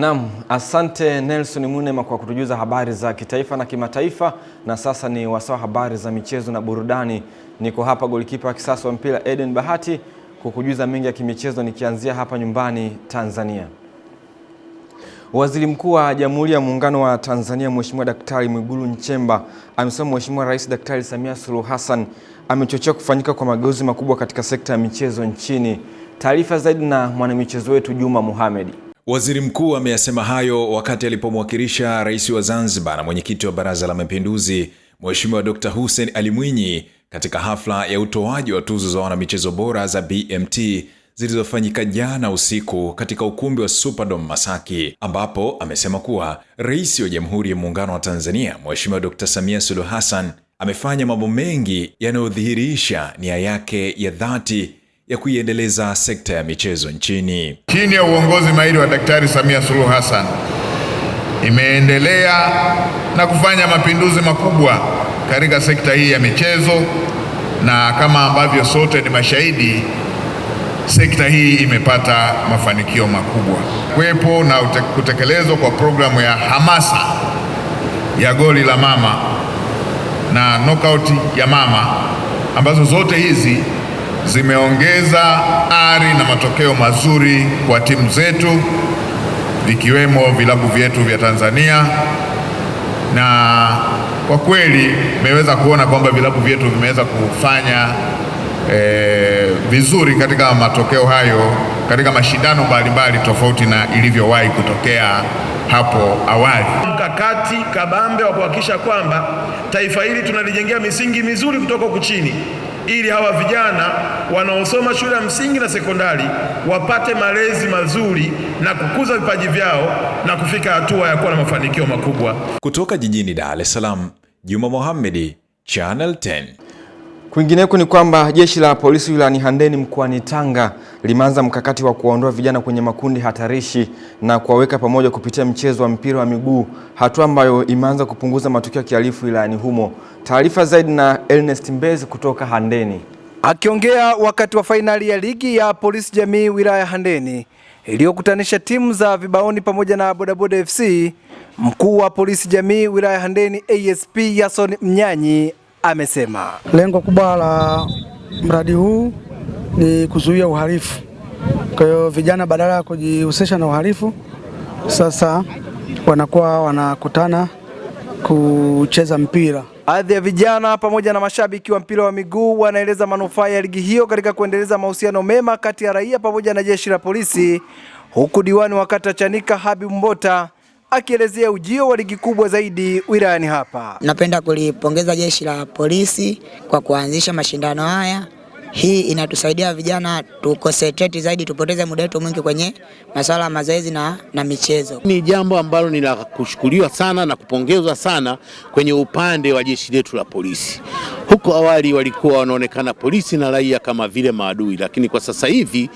Naam, asante Nelson Munema kwa kutujuza habari za kitaifa na kimataifa. Na sasa ni wasaa habari za michezo na burudani. Niko hapa golikipa wa kisasa wa mpira Eden Bahati kukujuza mengi ya kimichezo, nikianzia hapa nyumbani Tanzania. Waziri Mkuu wa Jamhuri ya Muungano wa Tanzania Mheshimiwa Daktari Mwigulu Nchemba amesema Mheshimiwa Rais Daktari Samia Suluhu Hassan amechochea kufanyika kwa mageuzi makubwa katika sekta ya michezo nchini. Taarifa zaidi na mwanamichezo wetu Juma Mohamed. Waziri Mkuu ameyasema hayo wakati alipomwakilisha Rais wa Zanzibar na Mwenyekiti wa Baraza la Mapinduzi Mheshimiwa Dr. Hussein Ali Mwinyi katika hafla ya utoaji wa tuzo za wanamichezo bora za BMT zilizofanyika jana usiku katika ukumbi wa Superdome Masaki, ambapo amesema kuwa Rais wa Jamhuri ya Muungano wa Tanzania Mheshimiwa Dr. Samia Suluhu Hassan amefanya mambo mengi yanayodhihirisha nia yake ya dhati ya kuiendeleza sekta ya michezo nchini. Chini ya uongozi mahiri wa Daktari Samia Suluhu Hassan imeendelea na kufanya mapinduzi makubwa katika sekta hii ya michezo, na kama ambavyo sote ni mashahidi, sekta hii imepata mafanikio makubwa. Kuwepo na kutekelezwa kwa programu ya hamasa ya goli la mama na knockout ya mama, ambazo zote hizi zimeongeza ari na matokeo mazuri kwa timu zetu, vikiwemo vilabu vyetu vya Tanzania, na kwa kweli mmeweza kuona kwamba vilabu vyetu vimeweza kufanya vizuri katika matokeo hayo katika mashindano mbalimbali tofauti na ilivyowahi kutokea hapo awali. Mkakati kabambe wa kuhakikisha kwamba taifa hili tunalijengea misingi mizuri kutoka huku chini, ili hawa vijana wanaosoma shule ya msingi na sekondari wapate malezi mazuri na kukuza vipaji vyao na kufika hatua ya kuwa na mafanikio makubwa. Kutoka jijini Dar es Salaam, Juma Mohamed, Channel 10. Kwingineko ni kwamba jeshi la polisi wilayani Handeni mkoani Tanga limeanza mkakati wa kuwaondoa vijana kwenye makundi hatarishi na kuwaweka pamoja kupitia mchezo wa mpira wa miguu, hatua ambayo imeanza kupunguza matukio ya kihalifu wilayani humo. Taarifa zaidi na Ernest Mbezi kutoka Handeni. Akiongea wakati wa fainali ya ligi ya polisi jamii wilaya Handeni iliyokutanisha timu za Vibaoni pamoja na Bodaboda FC, mkuu wa polisi jamii wilaya Handeni ASP Yason Mnyanyi amesema lengo kubwa la mradi huu ni kuzuia uhalifu. Kwa hiyo vijana badala ya kujihusisha na uhalifu, sasa wanakuwa wanakutana kucheza mpira. Baadhi ya vijana pamoja na mashabiki wa mpira wa miguu wanaeleza manufaa ya ligi hiyo katika kuendeleza mahusiano mema kati ya raia pamoja na jeshi la polisi, huku diwani wa kata Chanika Habib Mbota akielezea ujio wa ligi kubwa zaidi wilayani hapa. Napenda kulipongeza jeshi la polisi kwa kuanzisha mashindano haya. Hii inatusaidia vijana tuconcentrate zaidi, tupoteze muda wetu mwingi kwenye masuala ya mazoezi na michezo. Ni jambo ambalo ni la kushukuriwa sana na kupongezwa sana kwenye upande wa jeshi letu la polisi. Huko awali walikuwa wanaonekana polisi na raia kama vile maadui, lakini kwa sasa hivi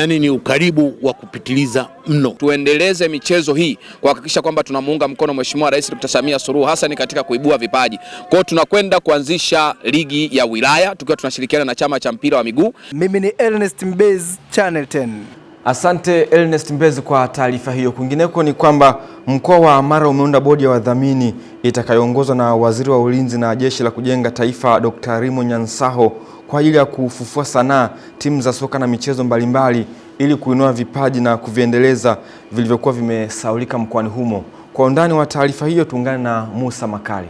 ni ukaribu wa kupitiliza mno. Tuendeleze michezo hii kuhakikisha kwamba tunamuunga mkono Mheshimiwa Rais Dr. Samia Suluhu Hassan katika kuibua vipaji. Kwa hiyo tunakwenda kuanzisha ligi ya wilaya tukiwa tunashirikiana na chama cha mpira wa miguu. Mimi ni Ernest Mbezi, Channel 10. Asante Ernest Mbezi kwa taarifa hiyo. Kwingineko ni kwamba mkoa wa Mara umeunda bodi ya wadhamini itakayoongozwa na Waziri wa Ulinzi na Jeshi la Kujenga Taifa Dr. Rimo Nyansaho kwa ajili ya kufufua sanaa, timu za soka na michezo mbalimbali ili kuinua vipaji na kuviendeleza vilivyokuwa vimesaulika mkoani humo. Kwa undani wa taarifa hiyo tuungane na Musa Makali.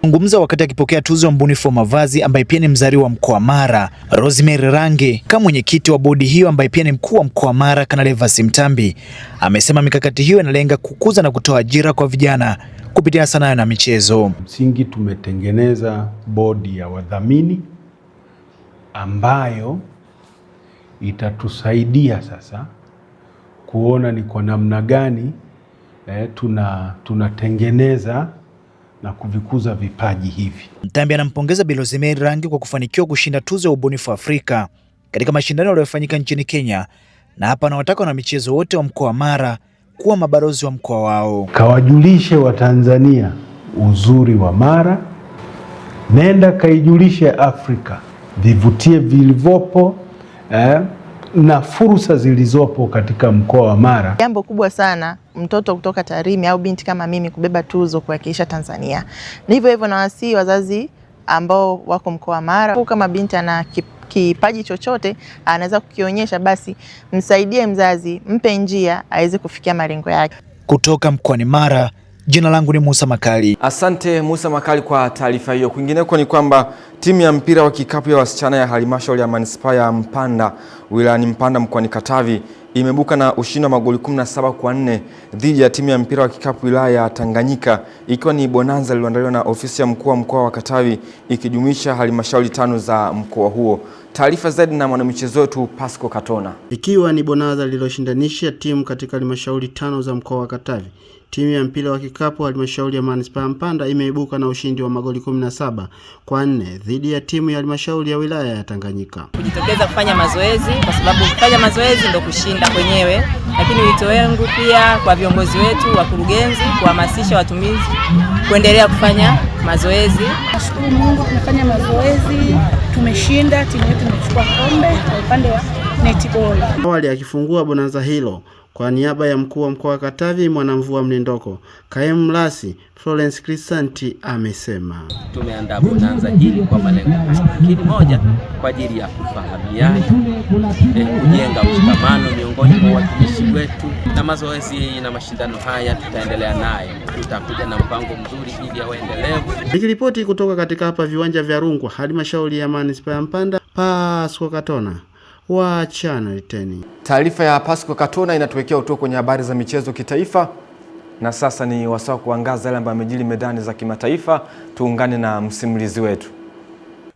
Zungumza wakati akipokea tuzo ya mbunifu wa mavazi ambaye pia ni mzaliwa wa mkoa wa Mara, Rosemary Range, kama mwenyekiti wa bodi hiyo ambaye pia ni mkuu wa mkoa wa Mara Kanali Evans Mtambi, amesema mikakati hiyo inalenga kukuza na kutoa ajira kwa vijana kupitia sanaa na michezo. Msingi tumetengeneza bodi ya wadhamini ambayo itatusaidia sasa kuona ni kwa namna gani tunatengeneza na kuvikuza vipaji hivi. Mtambi anampongeza Bi Rosemary Rangi kwa kufanikiwa kushinda tuzo ya ubunifu Afrika katika mashindano yaliyofanyika nchini Kenya, na hapa anawataka na michezo wote wa mkoa wa Mara kuwa mabalozi wa mkoa wao. Kawajulishe wa Tanzania uzuri wa Mara, nenda kaijulishe Afrika, vivutie vilivyopo na fursa zilizopo katika mkoa wa Mara. Jambo kubwa sana mtoto kutoka Tarime au binti kama mimi kubeba tuzo kuwakilisha Tanzania. Ni hivyo hivyo nawasihi wazazi ambao wako mkoa wa Mara, kama binti ana kipaji chochote anaweza kukionyesha, basi msaidie mzazi, mpe njia aweze kufikia malengo yake. Kutoka mkoani Mara, jina langu ni Musa Makali. Asante Musa Makali kwa taarifa hiyo. Kwingineko ni kwamba timu ya mpira wa kikapu ya wasichana ya halmashauri ya manispaa ya Mpanda wilayani Mpanda mkoani Katavi imebuka na ushindi wa magoli 17-4 dhidi ya timu ya mpira wa kikapu wilaya ya Tanganyika, ikiwa ni bonanza lililoandaliwa na ofisi ya mkuu wa mkoa wa Katavi ikijumuisha halmashauri 5 za mkoa huo. Taarifa zaidi na mwanamichezo wetu Pasco Katona. Ikiwa ni bonanza lililoshindanisha timu katika halmashauri 5 za mkoa wa Katavi, timu ya mpira wa kikapu halmashauri ya manispaa ya Mpanda imeibuka na ushindi wa magoli 17-4 dhidi ya timu ya halmashauri ya wilaya ya Tanganyika. Kujitokeza kufanya mazoezi, kwa sababu kufanya mazoezi ndio kushinda kwenyewe, lakini wito wangu pia kwa viongozi wetu, wakurugenzi, kuhamasisha watumizi kuendelea kufanya mazoezi. Nashukuru Mungu tumefanya mazoezi, tumeshinda, timu yetu imechukua kombe kwa upande wa netball. Awali akifungua bonanza hilo kwa niaba ya mkuu wa mkoa wa Katavi Mwanamvua Mlindoko, kaimu mrasi Florence Crisanti amesema tumeandaa bonanza hili kwa malengo makini, moja kwa ajili ya kufahamiana, kujenga mshikamano miongoni mwa watumishi wetu, na mazoezi na mashindano haya tutaendelea naye, tutakuja na mpango mzuri ili aendelee. Nikiripoti kutoka katika hapa viwanja vya Rungwa, halmashauri ya manispaa ya Mpanda, Pasco Katona wa Channel 10. Taarifa ya Pasco Katona inatuwekea utuo kwenye habari za michezo kitaifa, na sasa ni wasaa kuangaza yale ambayo yamejiri medani za kimataifa. Tuungane na msimulizi wetu.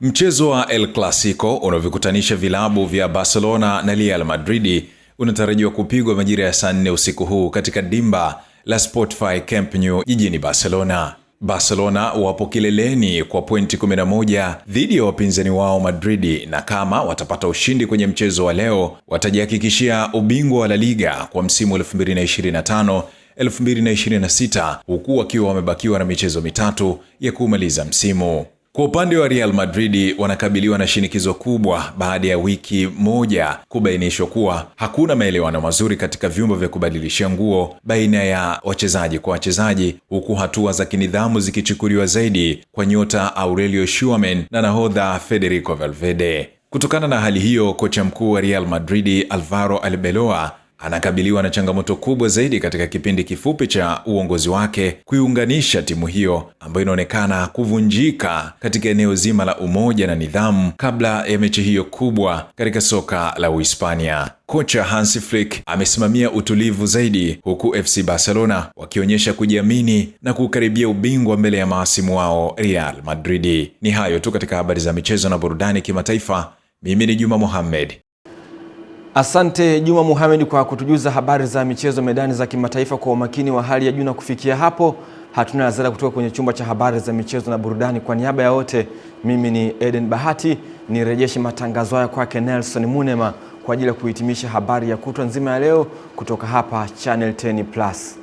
Mchezo wa El Clasico unavikutanisha vilabu vya Barcelona na Real Madrid unatarajiwa kupigwa majira ya saa 4 usiku huu katika dimba la Spotify Camp Nou jijini Barcelona. Barcelona wapo kileleni kwa pointi 11 dhidi ya wapinzani wao Madrid, na kama watapata ushindi kwenye mchezo wa leo watajihakikishia ubingwa wa La Liga kwa msimu 2025-2026, huku wakiwa wamebakiwa na michezo mitatu ya kumaliza msimu. Kwa upande wa Real Madrid wanakabiliwa na shinikizo kubwa baada ya wiki moja kubainishwa kuwa hakuna maelewano mazuri katika vyumba vya kubadilisha nguo baina ya wachezaji kwa wachezaji, huku hatua za kinidhamu zikichukuliwa zaidi kwa nyota Aurelio Tchouameni na nahodha Federico Valverde. Kutokana na hali hiyo, kocha mkuu wa Real Madrid Alvaro Arbeloa anakabiliwa na changamoto kubwa zaidi katika kipindi kifupi cha uongozi wake kuiunganisha timu hiyo ambayo inaonekana kuvunjika katika eneo zima la umoja na nidhamu kabla ya mechi hiyo kubwa katika soka la Uhispania. Kocha Hansi Flick amesimamia utulivu zaidi, huku FC Barcelona wakionyesha kujiamini na kukaribia ubingwa mbele ya mahasimu wao Real Madrid. Ni hayo tu katika habari za michezo na burudani kimataifa. Mimi ni Juma Mohamed. Asante Juma Mohamed kwa kutujuza habari za michezo medani za kimataifa kwa umakini wa hali ya juu, na kufikia hapo hatuna la ziada kutoka kwenye chumba cha habari za michezo na burudani. Kwa niaba ya wote, mimi ni Eden Bahati, nirejeshe matangazo haya kwake Nelson Munema kwa ajili ya kuhitimisha habari ya kutwa nzima ya leo kutoka hapa Channel 10 Plus.